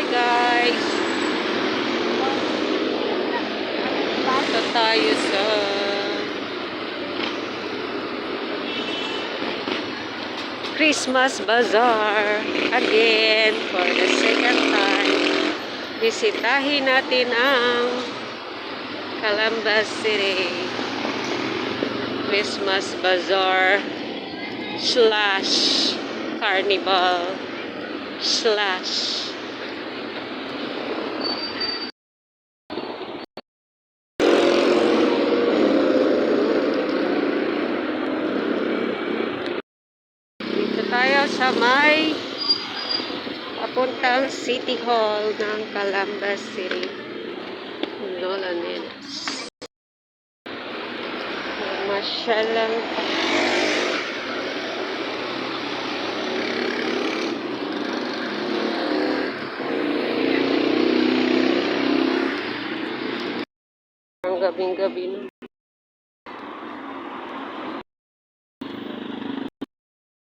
Hi guys! Punta tayo sa Christmas Bazaar again for the second time. Bisitahin natin ang Calamba City Christmas Bazaar slash Carnival slash dito tayo sa may papuntang City Hall ng Calamba City, Nolanenas. Masyal lang. Ang gabing-gabi na.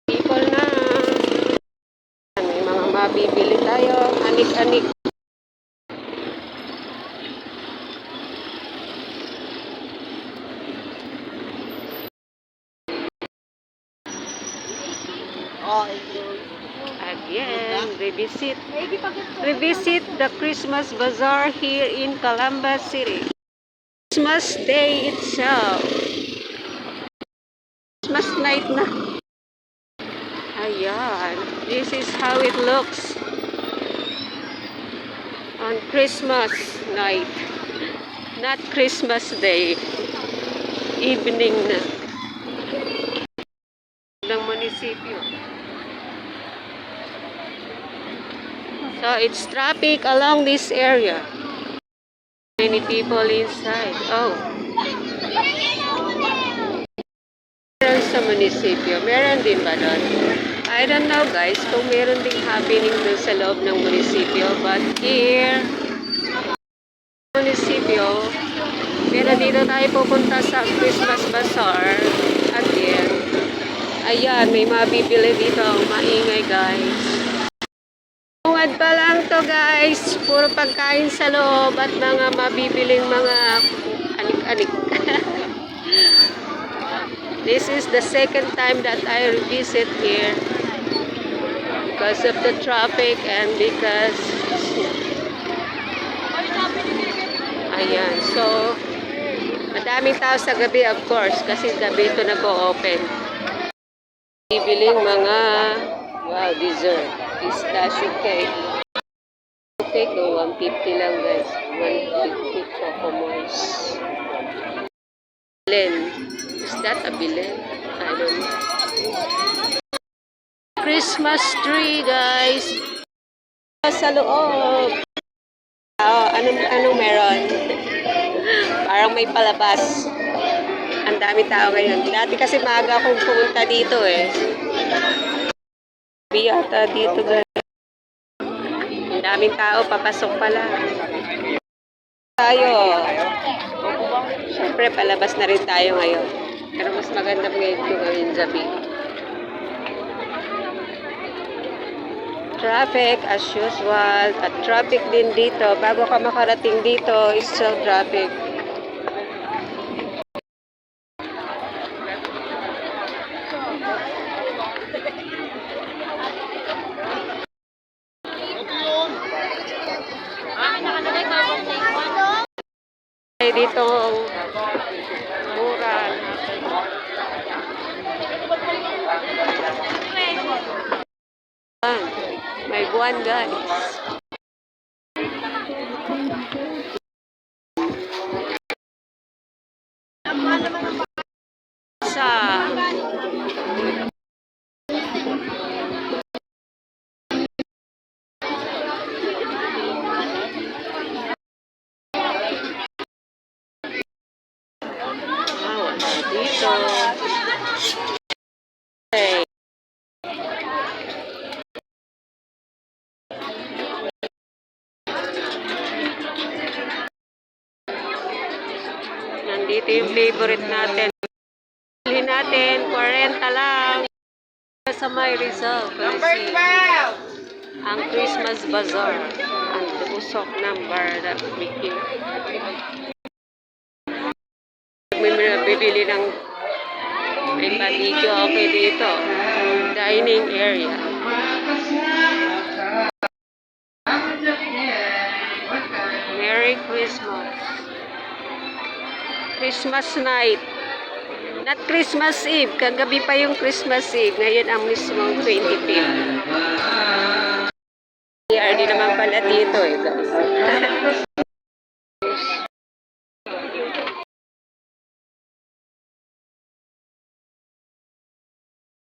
People na. May mga mabibili tayo. Anik-anik. Again, revisit the Christmas Bazaar here in Calamba City. Christmas Day itself. Christmas night na. Ayan. This is how it looks on Christmas night. Not Christmas Day. Evening na. Ng munisipyo. So it's traffic along this area. Many people inside. Oh. Meron sa munisipyo. Meron din ba doon? I don't know guys kung meron ding happening doon sa loob ng munisipyo. But here, munisipyo, pero dito tayo pupunta sa Christmas Bazaar. Again. Ayan, may mabibili dito. Maingay guys. Tungad pa lang to guys. Puro pagkain sa loob at mga mabibiling mga anik-anik. This is the second time that I revisit here because of the traffic and because ayan, so madaming tao sa gabi of course kasi gabi ito nag-o-open. Bibiling mga wow, dessert, pistachio cake. Cake no, 150 lang guys. 150 choco moist. Bilen. Is that a bilen? I don't know. Christmas tree guys. Sa loob. Oh, anong meron? Parang may palabas. Ang dami tao ngayon. Dati kasi maaga akong pumunta dito eh. Biyata dito guys. Ang daming tao, papasok pala. Tayo. Siyempre, palabas na rin tayo ngayon. Pero mas maganda ngayon ko ngayon gabi. Traffic as usual. At traffic din dito. Bago ka makarating dito, is still traffic. Dito mura. May buwan guys. Sa dito. Okay. Nandito yung favorite natin. Bilhin natin, 40 lang. Sa may Rizal. Ang Christmas Bazaar. usok ng barbecue. May bibili ng may paligyo okay dito. Dining area. Merry Christmas. Christmas night. Not Christmas Eve. Kagabi pa yung Christmas Eve. Ngayon ang mismong 25th. Di naman pala dito eh guys.